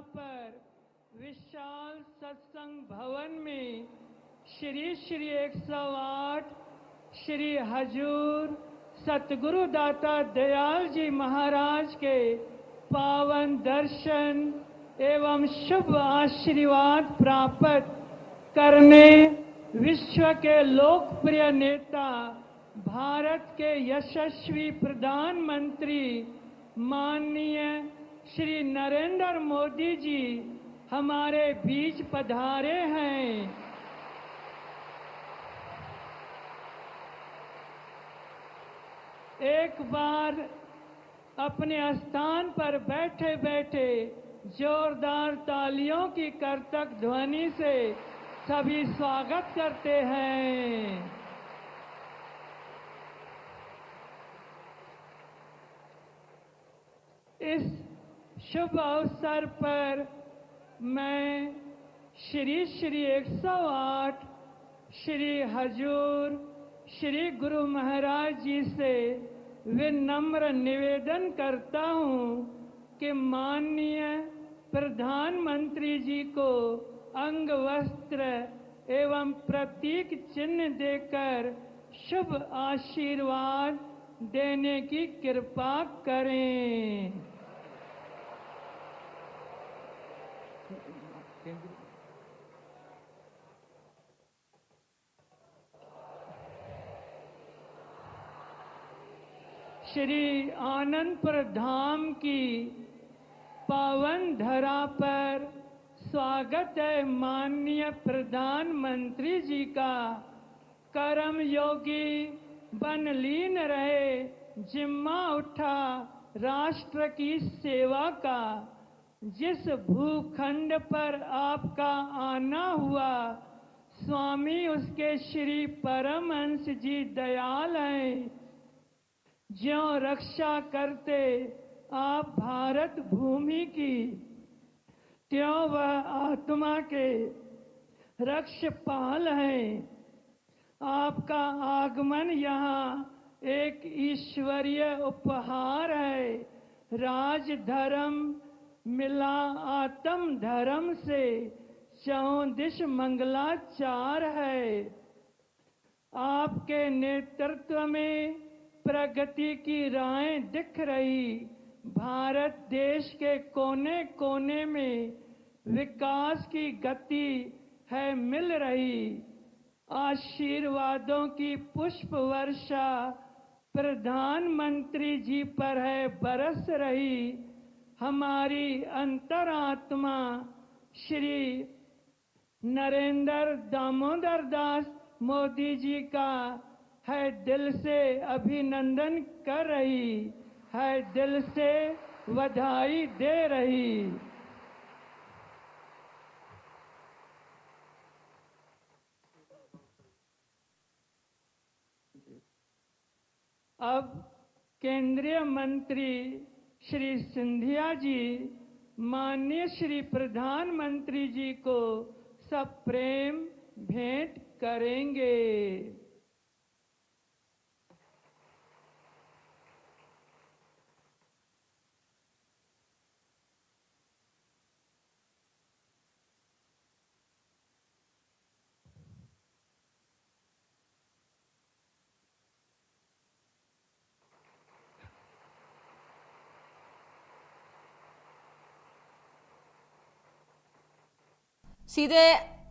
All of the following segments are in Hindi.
पर विशाल सत्संग भवन में श्री श्री 108 श्री हजूर सतगुरु दाता दयाल जी महाराज के पावन दर्शन एवं शुभ आशीर्वाद प्राप्त करने विश्व के लोकप्रिय नेता भारत के यशस्वी प्रधानमंत्री माननीय श्री नरेंद्र मोदी जी हमारे बीच पधारे हैं। एक बार अपने स्थान पर बैठे बैठे जोरदार तालियों की करतक ध्वनि से सभी स्वागत करते हैं। इस शुभ अवसर पर मैं श्री श्री 108 श्री हजूर श्री गुरु महाराज जी से विनम्र निवेदन करता हूं कि माननीय प्रधानमंत्री जी को अंग वस्त्र एवं प्रतीक चिन्ह देकर शुभ आशीर्वाद देने की कृपा करें। श्री आनंदपुर धाम की पावन धरा पर स्वागत है माननीय प्रधानमंत्री जी का। कर्म योगी बन लीन रहे, जिम्मा उठा राष्ट्र की सेवा का। जिस भूखंड पर आपका आना हुआ, स्वामी उसके श्री परमहंस जी दयाल हैं। ज्यों रक्षा करते आप भारत भूमि की, त्यों वह आत्मा के रक्षपाल हैं। आपका आगमन यहाँ एक ईश्वरीय उपहार है। राज धर्म मिला आत्म धर्म से, चौं दिश मंगलाचार है। आपके नेतृत्व में प्रगति की राहें दिख रही। भारत देश के कोने कोने में विकास की गति है मिल रही। आशीर्वादों की पुष्प वर्षा प्रधानमंत्री जी पर है बरस रही। हमारी अंतरात्मा श्री नरेंद्र दामोदर दास मोदी जी का है दिल से अभिनंदन कर रही है, दिल से बधाई दे रही। अब केंद्रीय मंत्री श्री सिंधिया जी माननीय श्री प्रधानमंत्री जी को सब प्रेम भेंट करेंगे। सीधे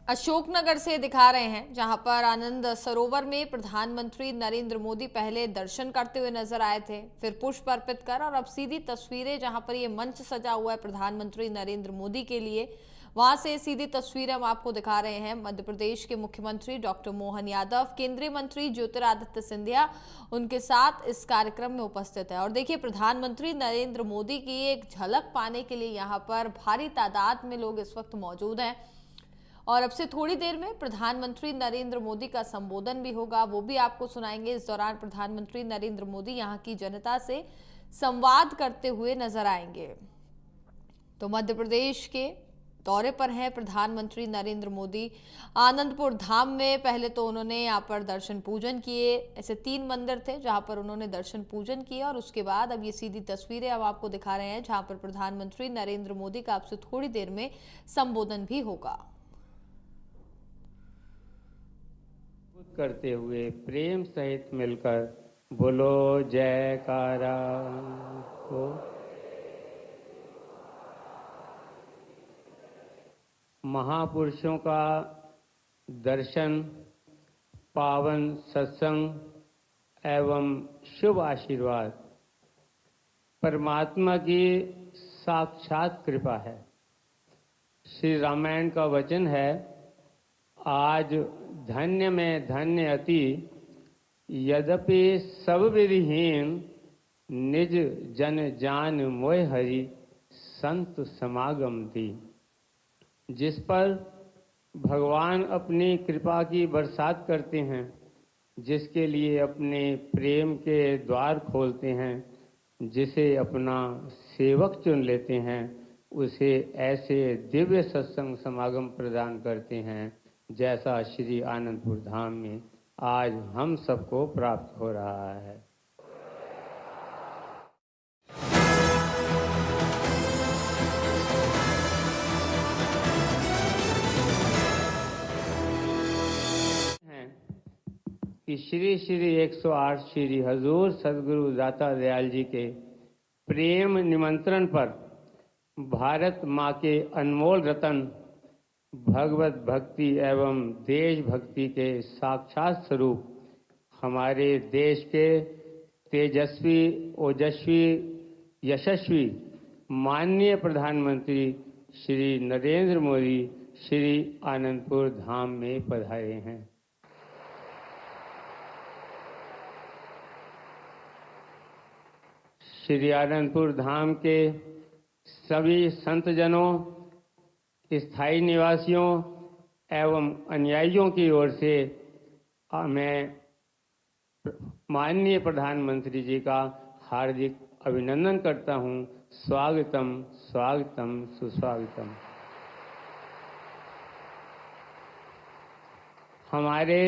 अशोकनगर से दिखा रहे हैं, जहां पर आनंद सरोवर में प्रधानमंत्री नरेंद्र मोदी पहले दर्शन करते हुए नजर आए थे, फिर पुष्प अर्पित कर, और अब सीधी तस्वीरें जहां पर ये मंच सजा हुआ है प्रधानमंत्री नरेंद्र मोदी के लिए, वहां से सीधी तस्वीरें हम आपको दिखा रहे हैं। मध्य प्रदेश के मुख्यमंत्री डॉक्टर मोहन यादव, केंद्रीय मंत्री ज्योतिरादित्य सिंधिया उनके साथ इस कार्यक्रम में उपस्थित है। और देखिए, प्रधानमंत्री नरेंद्र मोदी की एक झलक पाने के लिए यहाँ पर भारी तादाद में लोग इस वक्त मौजूद हैं। और अब से थोड़ी देर में प्रधानमंत्री नरेंद्र मोदी का संबोधन भी होगा, वो भी आपको सुनाएंगे। इस दौरान प्रधानमंत्री नरेंद्र मोदी यहाँ की जनता से संवाद करते हुए नजर आएंगे। तो मध्य प्रदेश के दौरे पर हैं प्रधानमंत्री नरेंद्र मोदी। आनंदपुर धाम में पहले तो उन्होंने यहाँ पर दर्शन पूजन किए। ऐसे 3 मंदिर थे जहाँ पर उन्होंने दर्शन पूजन किए और उसके बाद अब ये सीधी तस्वीरें अब आपको दिखा रहे हैं जहाँ पर प्रधानमंत्री नरेंद्र मोदी का आपसे थोड़ी देर में संबोधन भी होगा। करते हुए प्रेम सहित मिलकर बोलो जयकारा हो। महापुरुषों का दर्शन, पावन सत्संग एवं शुभ आशीर्वाद परमात्मा की साक्षात कृपा है। श्री रामायण का वचन है, आज धन्य में धन्य अति, यद्यपि सब विधिहीन, निज जन जान मोह हरि, संत समागम दी। जिस पर भगवान अपनी कृपा की बरसात करते हैं, जिसके लिए अपने प्रेम के द्वार खोलते हैं, जिसे अपना सेवक चुन लेते हैं, उसे ऐसे दिव्य सत्संग समागम प्रदान करते हैं जैसा श्री आनंदपुर धाम में आज हम सबको प्राप्त हो रहा है। कि श्री श्री 108 श्री हजूर सदगुरु दाता दयाल जी के प्रेम निमंत्रण पर भारत माँ के अनमोल रतन भगवत भक्ति एवं देशभक्ति के साक्षात स्वरूप हमारे देश के तेजस्वी, ओजस्वी, यशस्वी माननीय प्रधानमंत्री श्री नरेंद्र मोदी श्री आनंदपुर धाम में पधारे हैं। श्री आनंदपुर धाम के सभी संतजनों, स्थायी निवासियों एवं अनुयायियों की ओर से मैं माननीय प्रधानमंत्री जी का हार्दिक अभिनंदन करता हूं। स्वागतम स्वागतम सुस्वागतम। हमारे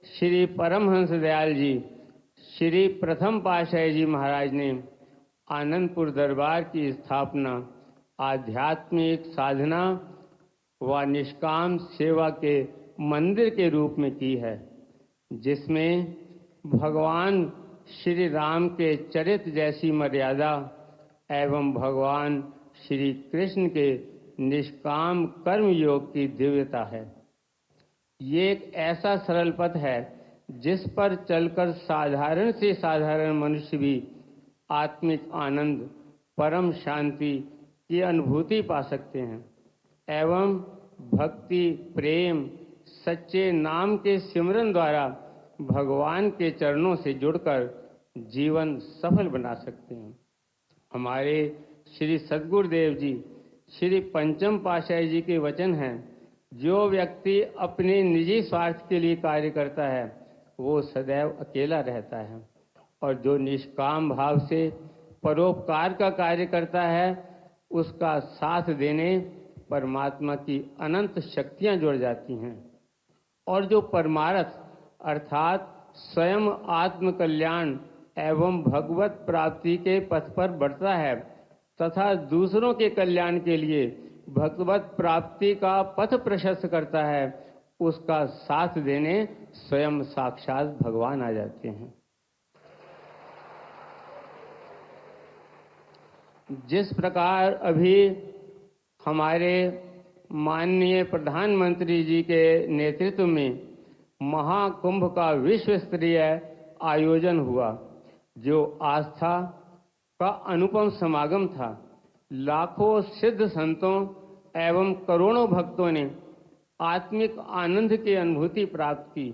श्री परमहंस दयाल जी श्री प्रथम पातशाही जी महाराज ने आनंदपुर दरबार की स्थापना आध्यात्मिक साधना व निष्काम सेवा के मंदिर के रूप में की है, जिसमें भगवान श्री राम के चरित्र जैसी मर्यादा एवं भगवान श्री कृष्ण के निष्काम कर्म योग की दिव्यता है। ये एक ऐसा सरल पथ है जिस पर चलकर साधारण से साधारण मनुष्य भी आत्मिक आनंद, परम शांति की अनुभूति पा सकते हैं एवं भक्ति, प्रेम, सच्चे नाम के सिमरन द्वारा भगवान के चरणों से जुड़कर जीवन सफल बना सकते हैं। हमारे श्री सद्गुरुदेव जी श्री पंचम पातशाही जी के वचन हैं, जो व्यक्ति अपने निजी स्वार्थ के लिए कार्य करता है वो सदैव अकेला रहता है, और जो निष्काम भाव से परोपकार का कार्य करता है उसका साथ देने परमात्मा की अनंत शक्तियां जुड़ जाती हैं। और जो परमार्थ अर्थात स्वयं आत्म कल्याण एवं भगवत प्राप्ति के पथ पर बढ़ता है तथा दूसरों के कल्याण के लिए भगवत प्राप्ति का पथ प्रशस्त करता है, उसका साथ देने स्वयं साक्षात भगवान आ जाते हैं। जिस प्रकार अभी हमारे माननीय प्रधानमंत्री जी के नेतृत्व में महाकुंभ का विश्व स्तरीय आयोजन हुआ, जो आस्था का अनुपम समागम था। लाखों सिद्ध संतों एवं करोड़ों भक्तों ने आत्मिक आनंद की अनुभूति प्राप्त की।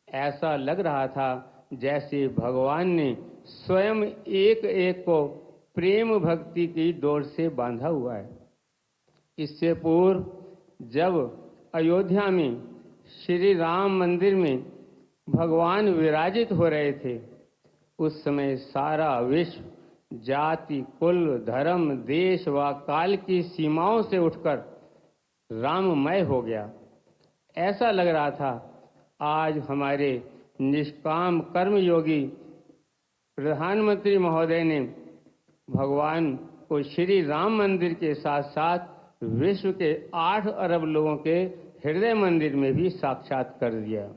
ऐसा लग रहा था जैसे भगवान ने स्वयं एक एक को प्रेम भक्ति की डोर से बांधा हुआ है। इससे पूर्व जब अयोध्या में श्री राम मंदिर में भगवान विराजित हो रहे थे, उस समय सारा विश्व जाति, कुल, धर्म, देश व काल की सीमाओं से उठकर राममय हो गया। ऐसा लग रहा था आज हमारे निष्काम कर्मयोगी प्रधानमंत्री महोदय ने भगवान को श्री राम मंदिर के साथ साथ विश्व के 8 अरब लोगों के हृदय मंदिर में भी साक्षात कर दिया।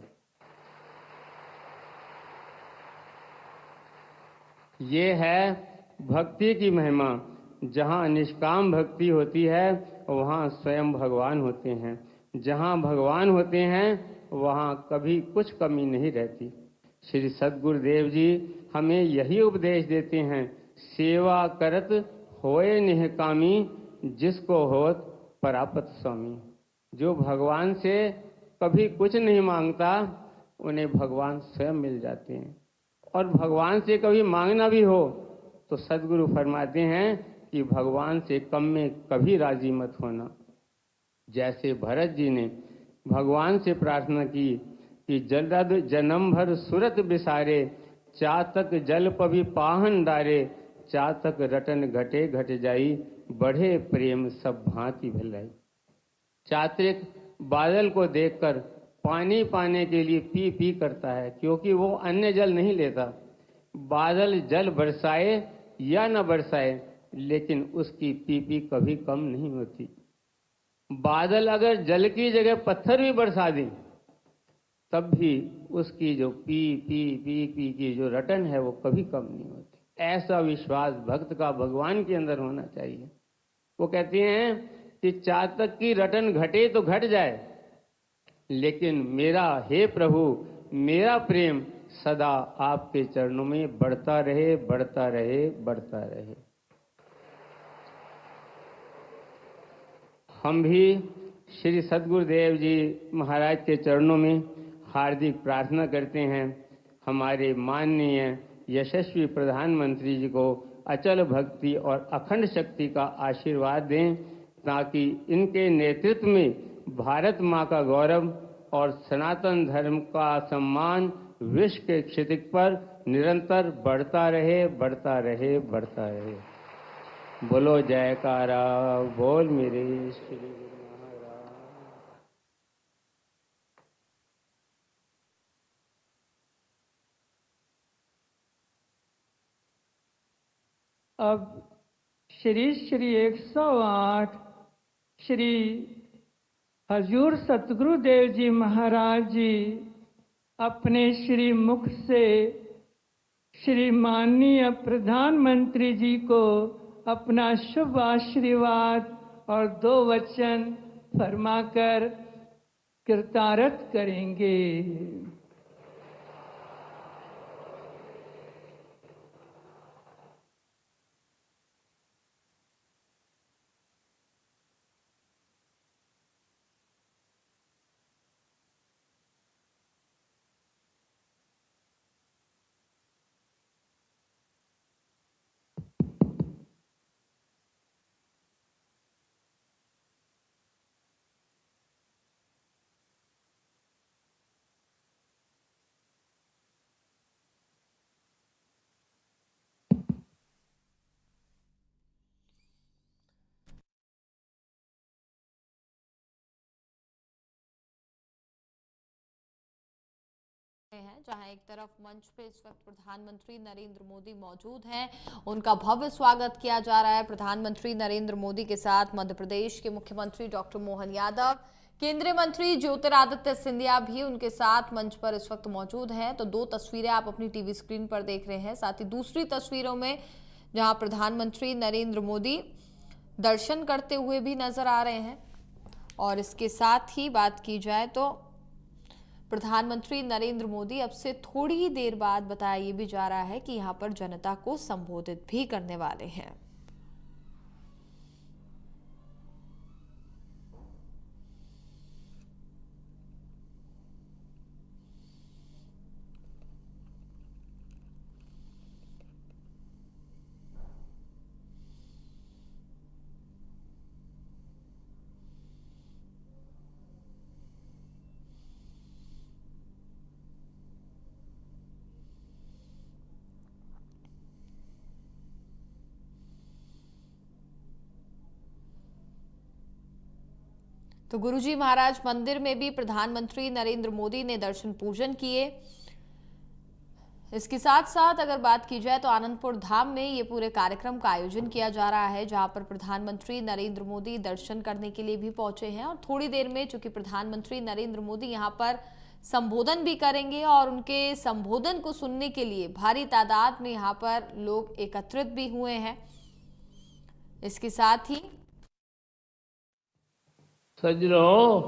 ये है भक्ति की महिमा। जहाँ निष्काम भक्ति होती है वहाँ स्वयं भगवान होते हैं। जहाँ भगवान होते हैं वहाँ कभी कुछ कमी नहीं रहती। श्री सद्गुरुदेव जी हमें यही उपदेश देते हैं, सेवा करत होए निहकामी, जिसको होत परापत स्वामी। जो भगवान से कभी कुछ नहीं मांगता उन्हें भगवान स्वयं मिल जाते हैं। और भगवान से कभी मांगना भी हो तो सद्गुरु फरमाते हैं कि भगवान से कम में कभी राजी मत होना। जैसे भरत जी ने भगवान से प्रार्थना की कि जलद जन्म भर सुरत बिसारे, चातक जल पभी पाहन डारे, चातक रटन घटे घट जाई, बढ़े प्रेम सब भांति भलाई। चातक बादल को देखकर पानी पाने के लिए पी पी करता है, क्योंकि वो अन्य जल नहीं लेता। बादल जल बरसाए या न बरसाए, लेकिन उसकी पी पी कभी कम नहीं होती। बादल अगर जल की जगह पत्थर भी बरसा दें तब भी उसकी जो पी पी पी पी की जो रटन है वो कभी कम नहीं होती। ऐसा विश्वास भक्त का भगवान के अंदर होना चाहिए। वो कहते हैं कि चातक की रटन घटे तो घट जाए, लेकिन मेरा हे प्रभु, मेरा प्रेम सदा आपके चरणों में बढ़ता रहे, बढ़ता रहे, बढ़ता रहे। हम भी श्री सद्गुरुदेव जी महाराज के चरणों में हार्दिक प्रार्थना करते हैं, हमारे माननीय यशस्वी प्रधानमंत्री जी को अचल भक्ति और अखंड शक्ति का आशीर्वाद दें, ताकि इनके नेतृत्व में भारत माँ का गौरव और सनातन धर्म का सम्मान विश्व के क्षितिज पर निरंतर बढ़ता रहे, बढ़ता रहे, बढ़ता रहे। बोलो जयकारा बोल मेरे श्री गुरु महाराज। अब श्री श्री 108 श्री हजूर सतगुरुदेव जी महाराज जी अपने श्री मुख से श्री माननीय प्रधानमंत्री जी को अपना शुभ आशीर्वाद और 2 वचन फरमाकर कृतार्थ करेंगे। हैं, जहां एक तरफ मंच पे इस वक्त प्रधानमंत्री नरेंद्र मोदी मौजूद हैं, उनका भव्य स्वागत किया जा रहा है। प्रधानमंत्री नरेंद्र मोदी के साथ मध्य प्रदेश के मुख्यमंत्री डॉक्टर मोहन यादव, केंद्रीय मंत्री ज्योतिरादित्य सिंधिया भी उनके साथ मंच पर इस वक्त मौजूद हैं। तो 2 तस्वीरें आप अपनी टीवी स्क्रीन पर देख रहे हैं। साथ ही दूसरी तस्वीरों में जहां प्रधानमंत्री नरेंद्र मोदी दर्शन करते हुए भी नजर आ रहे हैं। और इसके साथ ही बात की जाए तो प्रधानमंत्री नरेंद्र मोदी अब से थोड़ी ही देर बाद बताया ये भी जा रहा है कि यहां पर जनता को संबोधित भी करने वाले हैं। तो गुरुजी महाराज मंदिर में भी प्रधानमंत्री नरेंद्र मोदी ने दर्शन पूजन किए। इसके साथ साथ अगर बात की जाए तो आनंदपुर धाम में ये पूरे कार्यक्रम का आयोजन किया जा रहा है, जहां पर प्रधानमंत्री नरेंद्र मोदी दर्शन करने के लिए भी पहुंचे हैं। और थोड़ी देर में चूंकि प्रधानमंत्री नरेंद्र मोदी यहां पर संबोधन भी करेंगे और उनके संबोधन को सुनने के लिए भारी तादाद में यहां पर लोग एकत्रित भी हुए हैं। इसके साथ ही सज्जनों,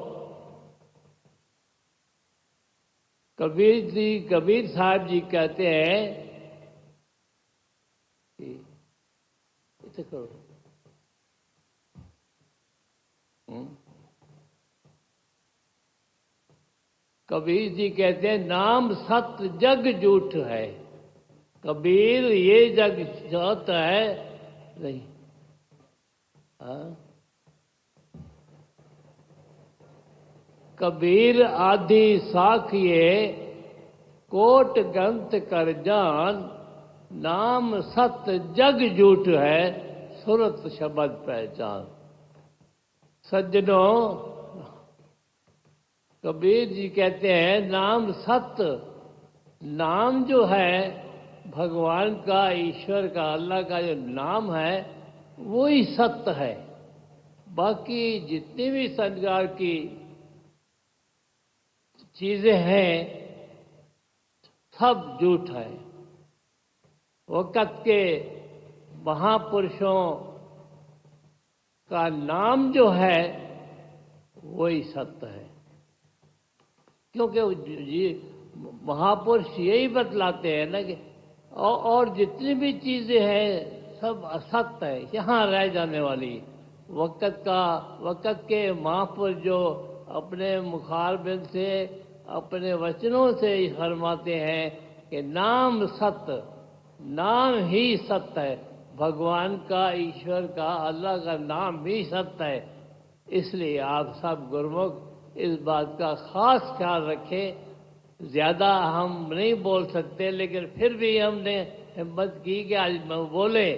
कबीर साहब जी कहते हैं कि इसे करो। कबीर जी कहते हैं नाम सत्य जग झूठ है। कबीर ये जग झूठ है नहीं। कबीर आदि साखिए कोट ग्रंथ कर जान, नाम सत्य जग झूठ है सुरत शब्द पहचान। सज्जनों, कबीर जी कहते हैं नाम सत्य, नाम जो है भगवान का, ईश्वर का, अल्लाह का जो नाम है वो ही सत्य है। बाकी जितनी भी संसार की चीजें हैं सब झूठ है। वक़्त के महापुरुषों का नाम जो है वही सत्य है, क्योंकि ये महापुरुष यही बतलाते हैं ना कि और जितनी भी चीजें हैं सब असत्य है, यहाँ रह जाने वाली। वक़्त के महापुरुष जो अपने मुखारबिंद से, अपने वचनों से ही फरमाते हैं कि नाम सत्य, नाम ही सत्य है। भगवान का, ईश्वर का, अल्लाह का नाम ही सत्य है। इसलिए आप सब गुरुमुख इस बात का खास ख्याल रखें। ज़्यादा हम नहीं बोल सकते, लेकिन फिर भी हमने हिम्मत की कि आज बोले।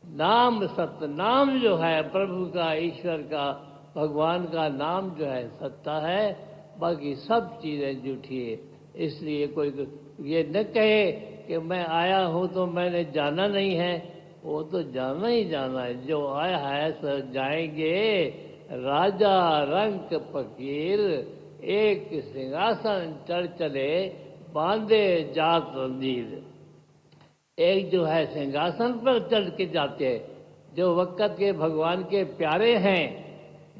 नाम सत्य, नाम जो है प्रभु का, ईश्वर का, भगवान का नाम जो है सत्ता है, बाकी सब चीज़ें झूठी है। इसलिए कोई ये न कहे कि मैं आया हूँ तो मैंने जाना नहीं है, वो तो जाना ही जाना है। जो आया है सो जाएंगे। राजा रंक फकीर एक सिंहासन चढ़ चले, बांधे जात रंजीर। एक जो है सिंहासन पर चढ़ के जाते हैं, जो वक़्त के भगवान के प्यारे हैं,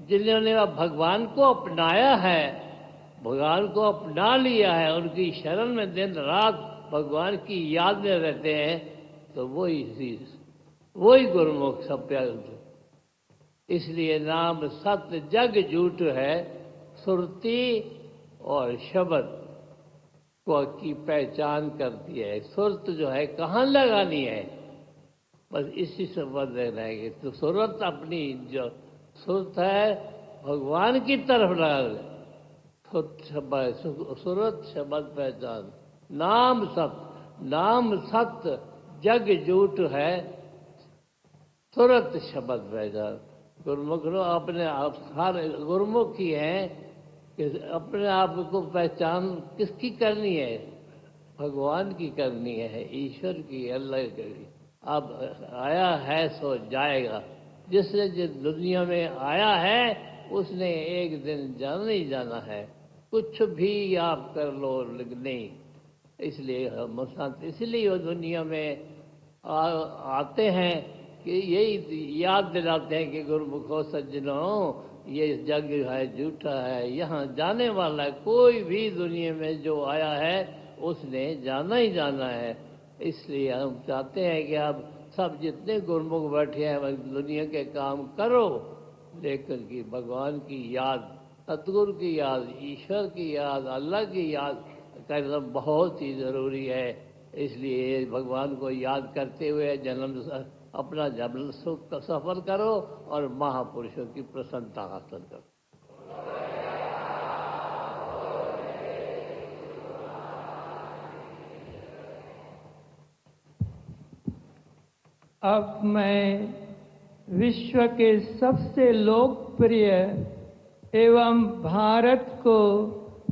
जिन्होंने भगवान को अपनाया है, भगवान को अपना लिया है, उनकी शरण में दिन रात भगवान की याद में रहते हैं, तो वही गुरुमुख सब प्यारे। इसलिए नाम सत्य जग झूठ है, सुरती और शब्द को की पहचान करती है। सुरत जो है कहाँ लगानी है, बस इसी से बंद रहेंगे। तो सुरत अपनी जो सुरत है भगवान की तरफ लगा, सुरत शब्द पहचान। नाम सत्य, नाम सत्य जग झूठ है, सुरत शब्द पहचान। गुरुमुख अपने आप हर गुरुमुख ही हैं कि अपने आप को पहचान किसकी करनी है? भगवान की करनी है, ईश्वर की, अल्लाह की। अब आया है सो जाएगा। जिसने जिस दुनिया में आया है उसने एक दिन जाना ही जाना है। कुछ भी आप कर लो लेकिन नहीं। इसलिए हम संत इसलिए वो दुनिया में आते हैं कि यही याद दिलाते हैं कि गुरुमुखो सज्जनों, ये जग है झूठा है, यहाँ जाने वाला है। कोई भी दुनिया में जो आया है उसने जाना ही जाना है। इसलिए हम चाहते हैं कि आप सब जितने गुरुमुख बैठे हैं दुनिया के काम करो, लेकिन कि भगवान की याद, सतगुरु की याद, ईश्वर की याद, अल्लाह की याद करना बहुत ही ज़रूरी है। इसलिए भगवान को याद करते हुए अपना जन्म सुख सफल करो और महापुरुषों की प्रसन्नता हासिल करो। अब मैं विश्व के सबसे लोकप्रिय एवं भारत को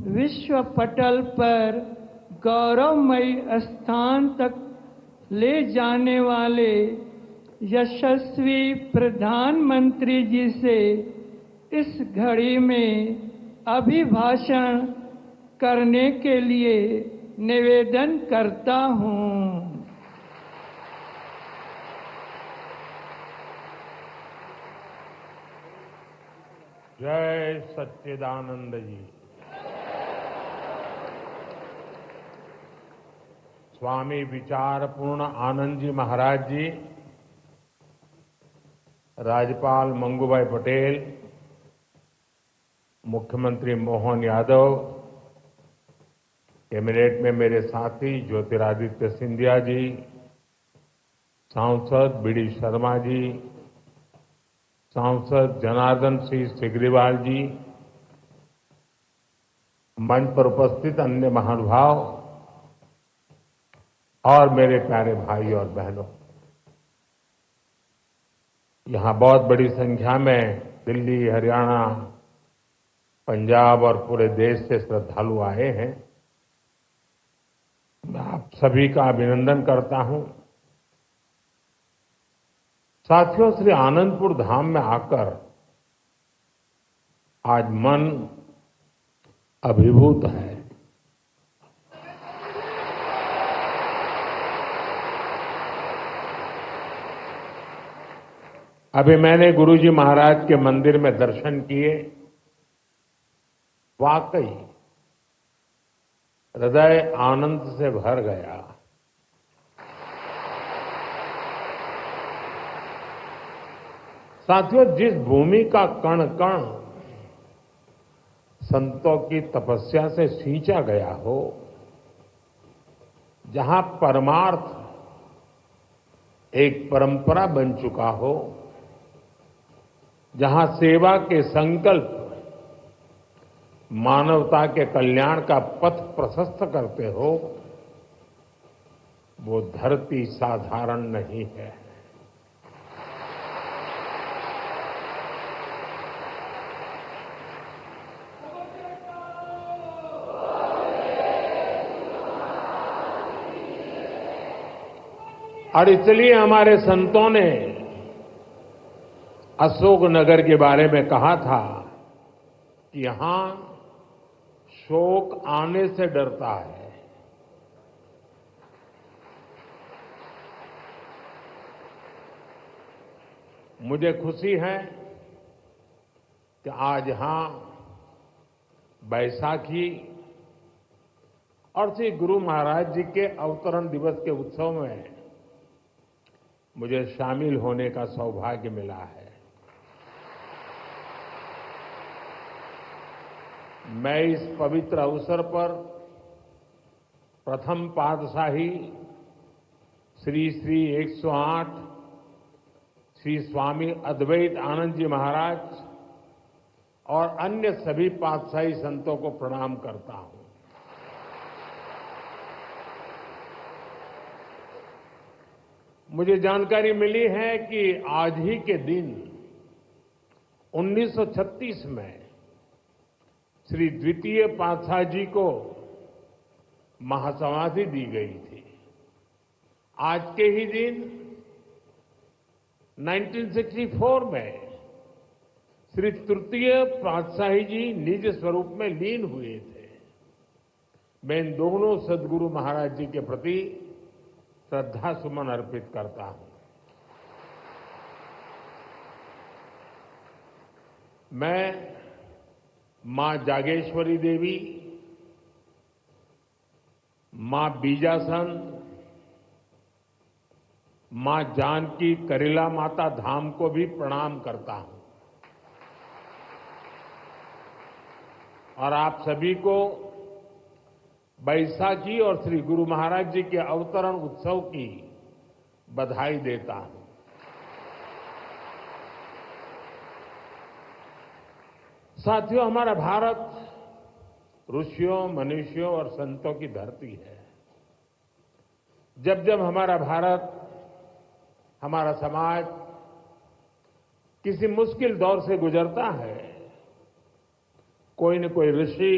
विश्व पटल पर गौरवमयी स्थान तक ले जाने वाले यशस्वी प्रधानमंत्री जी से इस घड़ी में अभिभाषण करने के लिए निवेदन करता हूं। जय सच्चिदानंद जी। स्वामी विचारपूर्ण आनंद जी महाराज जी, राज्यपाल मंगूभाई पटेल, मुख्यमंत्री मोहन यादव, कैबिनेट में मेरे साथी ज्योतिरादित्य सिंधिया जी, सांसद बी डी शर्मा जी, सांसद जनार्दन सिंह सिग्रीवाल जी, मंच पर उपस्थित अन्य महानुभाव और मेरे प्यारे भाई और बहनों, यहां बहुत बड़ी संख्या में दिल्ली, हरियाणा, पंजाब और पूरे देश से श्रद्धालु आए हैं। मैं आप सभी का अभिनंदन करता हूं। साथियों, श्री आनंदपुर धाम में आकर आज मन अभिभूत है। अभी मैंने गुरुजी महाराज के मंदिर में दर्शन किए। वाकई हृदय आनंद से भर गया। साथियों, जिस भूमि का कण कण संतों की तपस्या से सींचा गया हो, जहां परमार्थ एक परंपरा बन चुका हो, जहां सेवा के संकल्प मानवता के कल्याण का पथ प्रशस्त करते हो, वो धरती साधारण नहीं है। और इसलिए हमारे संतों ने अशोकनगर के बारे में कहा था कि यहां शोक आने से डरता है। मुझे खुशी है कि आज यहां बैसाखी और श्री गुरु महाराज जी के अवतरण दिवस के उत्सव में मुझे शामिल होने का सौभाग्य मिला है। मैं इस पवित्र अवसर पर प्रथम पातशाही श्री श्री 108 श्री स्वामी अद्वैत आनंद जी महाराज और अन्य सभी पातशाही संतों को प्रणाम करता हूं। मुझे जानकारी मिली है कि आज ही के दिन 1936 में श्री द्वितीय पातशाह जी को महासमाधि दी गई थी। आज के ही दिन 1964 में श्री तृतीय पातशाही जी निज स्वरूप में लीन हुए थे। मैं इन दोनों सदगुरु महाराज जी के प्रति श्रद्धा सुमन अर्पित करता हूं। मैं मां जागेश्वरी देवी, मां बीजासन, मां जानकी करेला माता धाम को भी प्रणाम करता हूं और आप सभी को बैसाखी और श्री गुरु महाराज जी के अवतरण उत्सव की बधाई देता हूं। साथियों, हमारा भारत ऋषियों, मनुष्यों और संतों की धरती है। जब जब हमारा भारत, हमारा समाज किसी मुश्किल दौर से गुजरता है, कोई न कोई ऋषि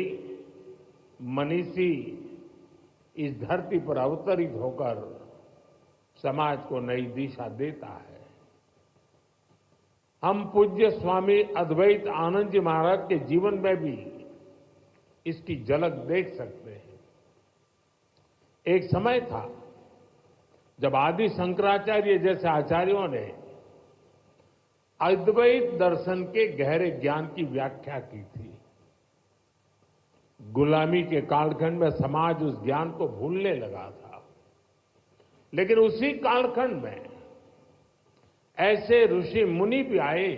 मनीषी इस धरती पर अवतरित होकर समाज को नई दिशा देता है। हम पूज्य स्वामी अद्वैत आनंद जी महाराज के जीवन में भी इसकी झलक देख सकते हैं। एक समय था जब आदि शंकराचार्य जैसे आचार्यों ने अद्वैत दर्शन के गहरे ज्ञान की व्याख्या की थी। गुलामी के कालखंड में समाज उस ज्ञान को भूलने लगा था, लेकिन उसी कालखंड में ऐसे ऋषि मुनि भी आए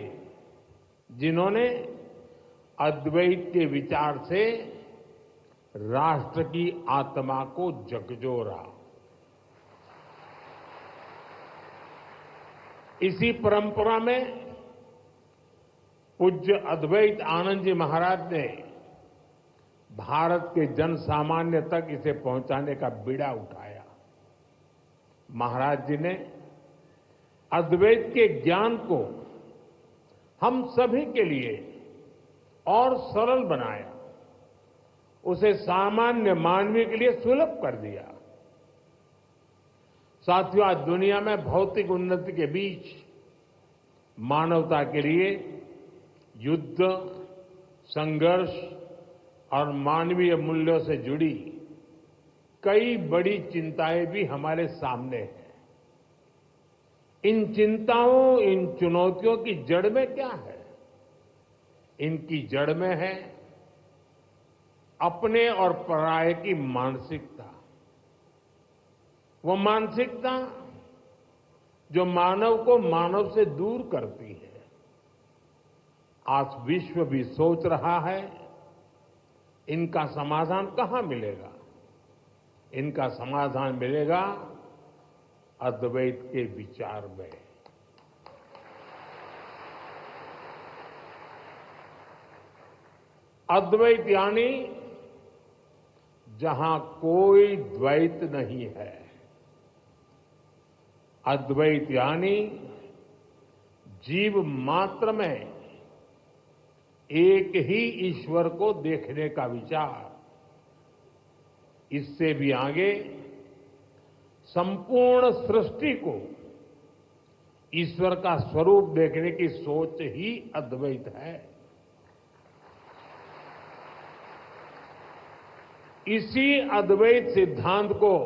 जिन्होंने अद्वैत के विचार से राष्ट्र की आत्मा को झकझोरा। इसी परंपरा में पूज्य अद्वैत आनंद जी महाराज ने भारत के जन सामान्य तक इसे पहुंचाने का बीड़ा उठाया। महाराज जी ने अद्वैत के ज्ञान को हम सभी के लिए और सरल बनाया, उसे सामान्य मानवीय के लिए सुलभ कर दिया। साथियों, आज दुनिया में भौतिक उन्नति के बीच मानवता के लिए युद्ध, संघर्ष और मानवीय मूल्यों से जुड़ी कई बड़ी चिंताएं भी हमारे सामने हैं। इन चिंताओं, इन चुनौतियों की जड़ में क्या है? इनकी जड़ में है अपने और पराये की मानसिकता। वो मानसिकता जो मानव को मानव से दूर करती है। आज विश्व भी सोच रहा है इनका समाधान कहां मिलेगा? इनका समाधान मिलेगा अद्वैत के विचार में। अद्वैत यानी जहां कोई द्वैत नहीं है। अद्वैत यानी जीव मात्र में एक ही ईश्वर को देखने का विचार। इससे भी आगे संपूर्ण सृष्टि को ईश्वर का स्वरूप देखने की सोच ही अद्वैत है। इसी अद्वैत सिद्धांत को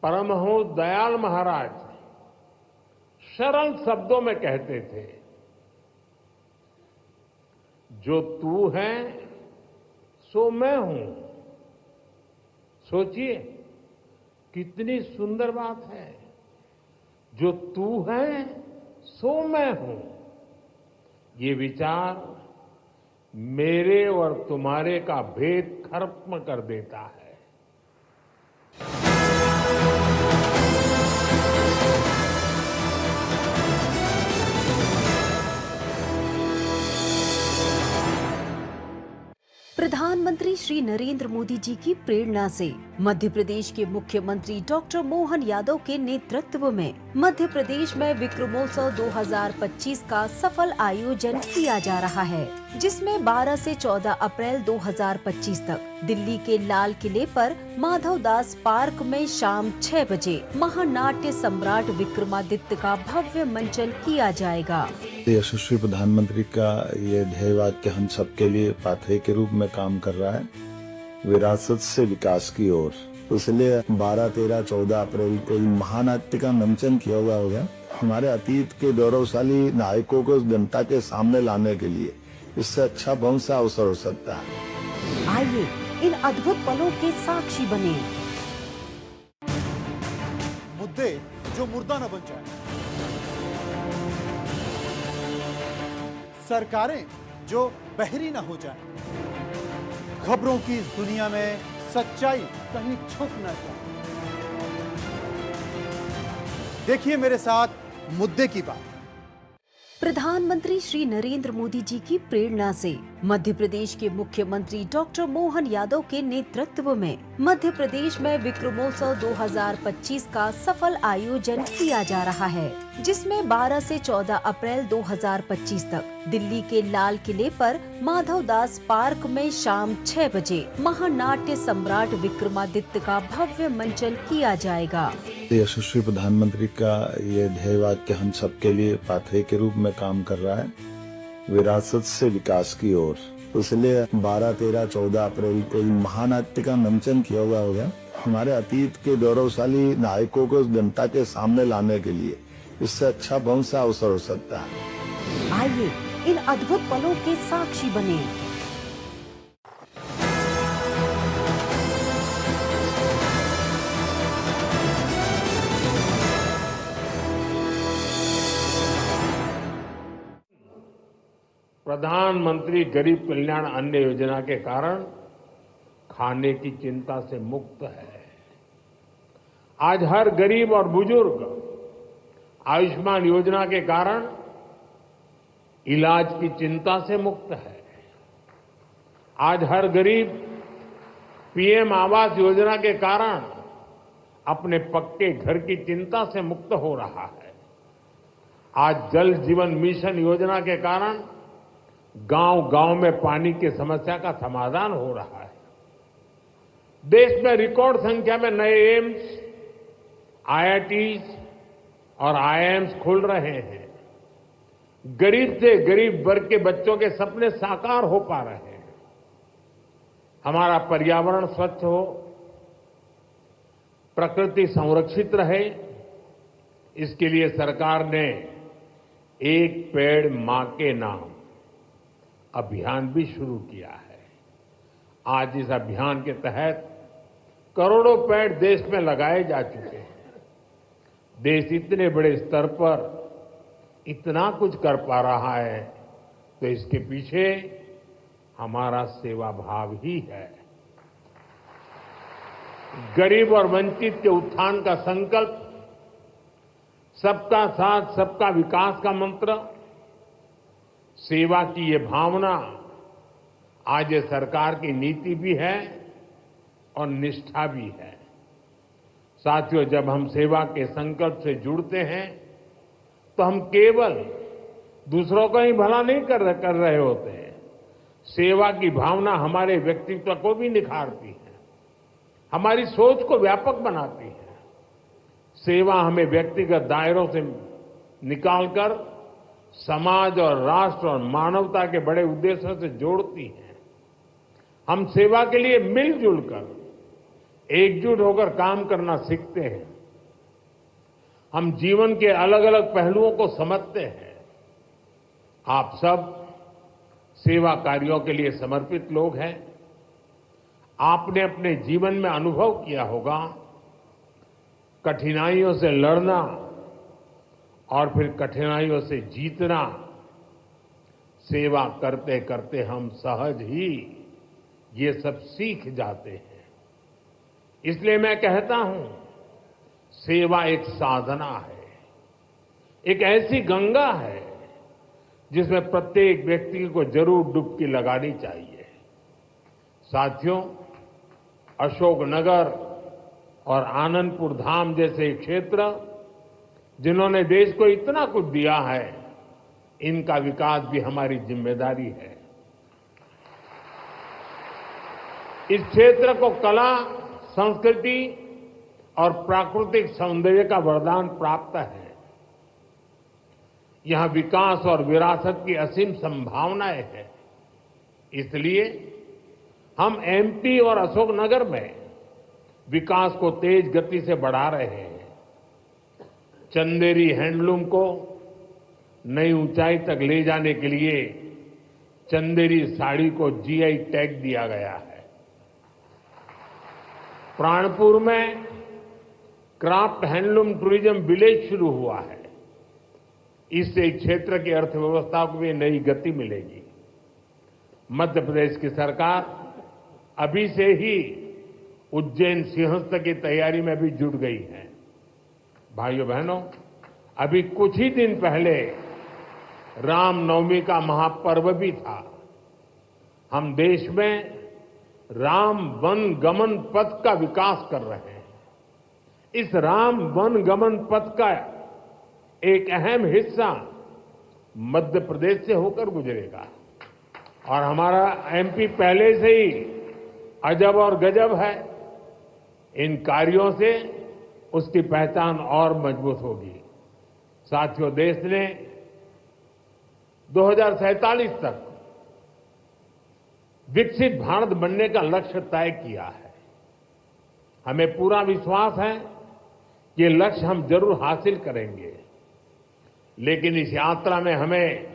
परमहंस दयाल महाराज सरल शब्दों में कहते थे, जो तू है सो मैं हूं। सोचिए कितनी सुंदर बात है। जो तू है सो मैं हूं। ये विचार मेरे और तुम्हारे का भेद खत्म कर देता है। प्रधानमंत्री श्री नरेंद्र मोदी जी की प्रेरणा से मध्य प्रदेश के मुख्यमंत्री डॉक्टर मोहन यादव के नेतृत्व में मध्य प्रदेश में विक्रमोत्सव 2025 का सफल आयोजन किया जा रहा है, जिसमें 12 से 14 अप्रैल 2025 तक दिल्ली के लाल किले पर माधव दास पार्क में शाम 6 बजे महानाट्य सम्राट विक्रमादित्य का भव्य मंचन किया जाएगा। यशस्वी प्रधानमंत्री का ये ध्येय वाक्य हम सबके लिए पाथवे के रूप में काम कर रहा है, विरासत से विकास की ओर। तो इसलिए 12, 13, 14 अप्रैल को महानाट्य का मंचन किया हुआ होगा। हमारे अतीत के गौरवशाली नायकों को जनता के सामने लाने के लिए इससे अच्छा कौन सा अवसर हो सकता है। आइए इन अद्भुत पलों के साक्षी बने। मुद्दे जो मुर्दा न बन जाए, सरकारें जो बहरी न हो जाए, खबरों की इस दुनिया में सच्चाई कहीं छुप न जाए। देखिए मेरे साथ मुद्दे की बात। प्रधानमंत्री श्री नरेंद्र मोदी जी की प्रेरणा से मध्य प्रदेश के मुख्यमंत्री डॉक्टर मोहन यादव के नेतृत्व में मध्य प्रदेश में विक्रमोत्सव 2025 का सफल आयोजन किया जा रहा है, जिसमें 12 से 14 अप्रैल 2025 तक दिल्ली के लाल किले पर माधव दास पार्क में शाम 6 बजे महानाट्य सम्राट विक्रमादित्य का भव्य मंचन किया जाएगा। यशस्वी प्रधानमंत्री का ये ध्येय वाक्य हम सबके लिए पाथवे के रूप में काम कर रहा है, विरासत से विकास की ओर। इसलिए 12, 13, 14 अप्रैल को महानाट्य का मंचन किया हुआ होगा, हमारे अतीत के गौरवशाली नायकों को जनता के सामने लाने के लिए। इससे अच्छा कौन सा अवसर हो सकता है। आइए इन अद्भुत पलों के साक्षी बने। प्रधानमंत्री गरीब कल्याण अन्न योजना के कारण खाने की चिंता से मुक्त है। आज हर गरीब और बुजुर्ग आयुष्मान योजना के कारण इलाज की चिंता से मुक्त है। आज हर गरीब पीएम आवास योजना के कारण अपने पक्के घर की चिंता से मुक्त हो रहा है। आज जल जीवन मिशन योजना के कारण गांव-गांव में पानी की समस्या का समाधान हो रहा है। देश में रिकॉर्ड संख्या में नए एम्स, आईआईटीज और आईआईएम्स खुल रहे हैं। गरीब से गरीब वर्ग के बच्चों के सपने साकार हो पा रहे हैं। हमारा पर्यावरण स्वच्छ हो, प्रकृति संरक्षित रहे, इसके लिए सरकार ने एक पेड़ मां के नाम अभियान भी शुरू किया है। आज इस अभियान के तहत करोड़ों पेड़ देश में लगाए जा चुके हैं। देश इतने बड़े स्तर पर इतना कुछ कर पा रहा है तो इसके पीछे हमारा सेवा भाव ही है। गरीब और वंचित के उत्थान का संकल्प, सबका साथ सबका विकास का मंत्र, सेवा की ये भावना आज ये सरकार की नीति भी है और निष्ठा भी है। साथियों, जब हम सेवा के संकल्प से जुड़ते हैं तो हम केवल दूसरों का ही भला नहीं कर रहे होते हैं। सेवा की भावना हमारे व्यक्तित्व को भी निखारती है, हमारी सोच को व्यापक बनाती है। सेवा हमें व्यक्तिगत दायरों से निकालकर समाज और राष्ट्र और मानवता के बड़े उद्देश्यों से जोड़ती है। हम सेवा के लिए मिलजुल कर, एकजुट होकर काम करना सीखते हैं। हम जीवन के अलग अलग पहलुओं को समझते हैं। आप सब सेवा कार्यों के लिए समर्पित लोग हैं। आपने अपने जीवन में अनुभव किया होगा, कठिनाइयों से लड़ना और फिर कठिनाइयों से जीतना। सेवा करते करते हम सहज ही ये सब सीख जाते हैं। इसलिए मैं कहता हूं, सेवा एक साधना है, एक ऐसी गंगा है जिसमें प्रत्येक व्यक्ति को जरूर डुबकी लगानी चाहिए। साथियों, अशोकनगर और आनंदपुर धाम जैसे क्षेत्र जिन्होंने देश को इतना कुछ दिया है, इनका विकास भी हमारी जिम्मेदारी है। इस क्षेत्र को कला, संस्कृति और प्राकृतिक सौंदर्य का वरदान प्राप्त है। यहां विकास और विरासत की असीम संभावनाएं हैं। इसलिए हम एमपी और अशोकनगर में विकास को तेज गति से बढ़ा रहे हैं। चंदेरी हैंडलूम को नई ऊंचाई तक ले जाने के लिए चंदेरी साड़ी को जीआई टैग दिया गया है। प्राणपुर में क्राफ्ट हैंडलूम टूरिज्म विलेज शुरू हुआ है। इससे क्षेत्र की अर्थव्यवस्था को भी नई गति मिलेगी। मध्य प्रदेश की सरकार अभी से ही उज्जैन सिंहस्थ की तैयारी में भी जुट गई है। भाइयों बहनों, अभी कुछ ही दिन पहले रामनवमी का महापर्व भी था। हम देश में राम वन गमन पथ का विकास कर रहे हैं। इस राम वन गमन पथ का एक अहम हिस्सा मध्य प्रदेश से होकर गुजरेगा और हमारा एमपी पहले से ही अजब और गजब है। इन कार्यों से उसकी पहचान और मजबूत होगी। साथियों, देश ने 2047 तक विकसित भारत बनने का लक्ष्य तय किया है। हमें पूरा विश्वास है कि ये लक्ष्य हम जरूर हासिल करेंगे, लेकिन इस यात्रा में हमें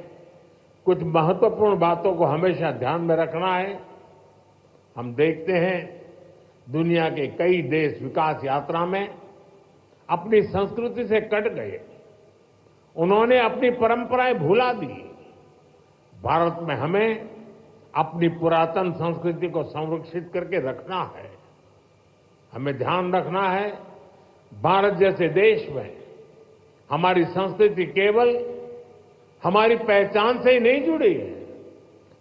कुछ महत्वपूर्ण बातों को हमेशा ध्यान में रखना है। हम देखते हैं दुनिया के कई देश विकास यात्रा में अपनी संस्कृति से कट गए, उन्होंने अपनी परंपराएं भुला दी। भारत में हमें अपनी पुरातन संस्कृति को संरक्षित करके रखना है। हमें ध्यान रखना है, भारत जैसे देश में हमारी संस्कृति केवल हमारी पहचान से ही नहीं जुड़ी है,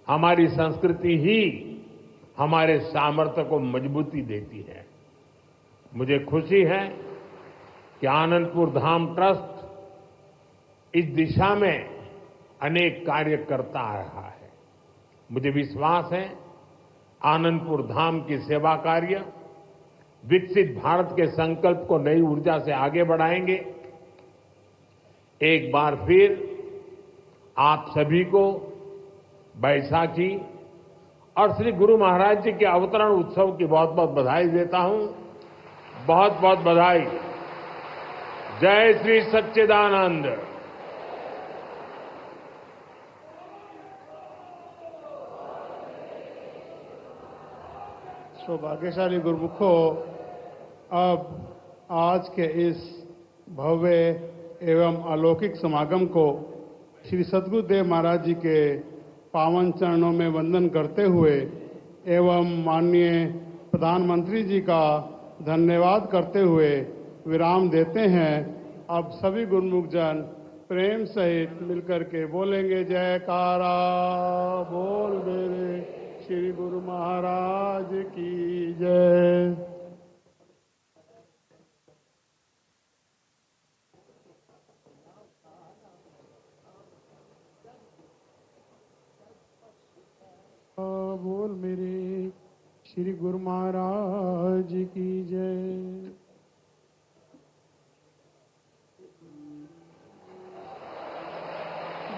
हमारी संस्कृति ही हमारे सामर्थ्य को मजबूती देती है। मुझे खुशी है कि आनंदपुर धाम ट्रस्ट इस दिशा में अनेक कार्य करता आ रहा है। मुझे विश्वास है आनंदपुर धाम की सेवा कार्य विकसित भारत के संकल्प को नई ऊर्जा से आगे बढ़ाएंगे। एक बार फिर आप सभी को बैसाखी और श्री गुरु महाराज जी के अवतरण उत्सव की बहुत बहुत बधाई देता हूं। बहुत बहुत बधाई। जय श्री सच्चिदानंद। सौभाग्यशाली गुरुमुखों, अब आज के इस भव्य एवं अलौकिक समागम को श्री सद्गुरुदेव महाराज जी के पावन चरणों में वंदन करते हुए एवं माननीय प्रधानमंत्री जी का धन्यवाद करते हुए विराम देते हैं। अब सभी गुरुमुख जन प्रेम सहित मिलकर के बोलेंगे जयकारा बोल मेरे श्री गुरु महाराज की जय। बोल मेरे श्री गुरु महाराज की जय।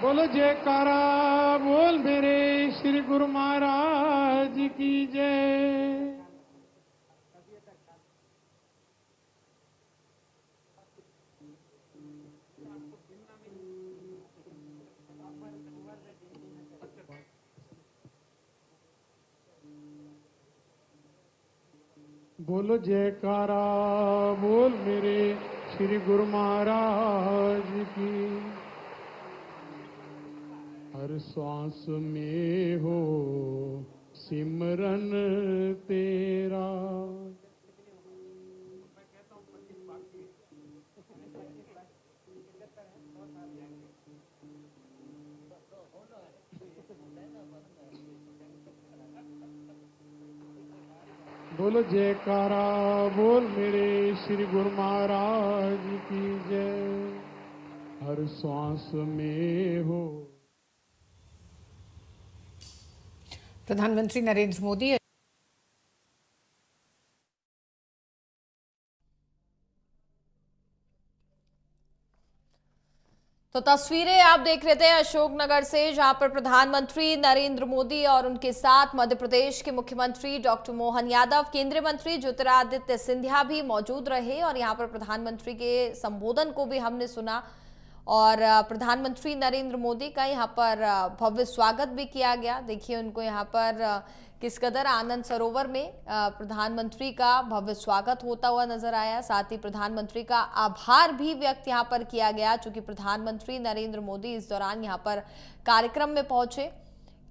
बोलो जयकारा बोल मेरे श्री गुरु महाराज की जय। बोलो जयकारा बोल मेरे श्री गुरु महाराज की। हर श्वास में हो सिमरन तेरा। बोलो जयकारा बोल मेरे श्री गुरु महाराज की जय। हर श्वास में हो। प्रधानमंत्री नरेंद्र मोदी तो तस्वीरें आप देख रहे थे अशोकनगर से, जहां पर प्रधानमंत्री नरेंद्र मोदी और उनके साथ मध्य प्रदेश के मुख्यमंत्री डॉक्टर मोहन यादव, केंद्रीय मंत्री ज्योतिरादित्य सिंधिया भी मौजूद रहे और यहां पर प्रधानमंत्री के संबोधन को भी हमने सुना और प्रधानमंत्री नरेंद्र मोदी का यहां पर भव्य स्वागत भी किया गया। देखिए उनको यहां पर किस कदर आनंद सरोवर में प्रधानमंत्री का भव्य स्वागत होता हुआ नजर आया। साथ ही प्रधानमंत्री का आभार भी व्यक्त यहां पर किया गया, चूंकि प्रधानमंत्री नरेंद्र मोदी इस दौरान यहां पर कार्यक्रम में पहुंचे।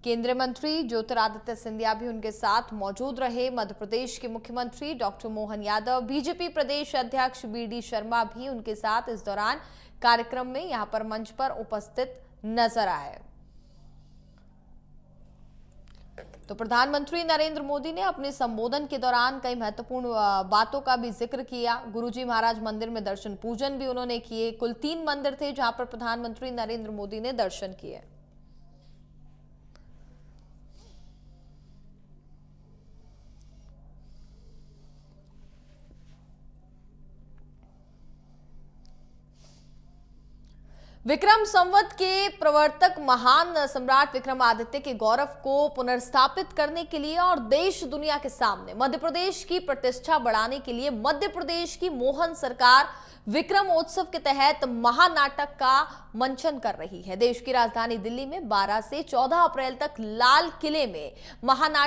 केंद्रीय मंत्री ज्योतिरादित्य सिंधिया भी उनके साथ मौजूद रहे। मध्य प्रदेश के मुख्यमंत्री डॉक्टर मोहन यादव, बीजेपी प्रदेश अध्यक्ष BD शर्मा भी उनके साथ इस दौरान कार्यक्रम में यहां पर मंच पर उपस्थित नजर आए। तो प्रधानमंत्री नरेंद्र मोदी ने अपने संबोधन के दौरान कई महत्वपूर्ण बातों का भी जिक्र किया। गुरुजी महाराज मंदिर में दर्शन पूजन भी उन्होंने किए। कुल 3 मंदिर थे जहां पर प्रधानमंत्री नरेंद्र मोदी ने दर्शन किए। विक्रम संवत के प्रवर्तक महान सम्राट विक्रमादित्य के गौरव को पुनर्स्थापित करने के लिए और देश दुनिया के सामने मध्य प्रदेश की प्रतिष्ठा बढ़ाने के लिए मध्य प्रदेश की मोहन सरकार विक्रमोत्सव के तहत महानाटक का मंचन कर रही है। देश की राजधानी दिल्ली में 12 से 14 अप्रैल तक लाल किले में महानाटक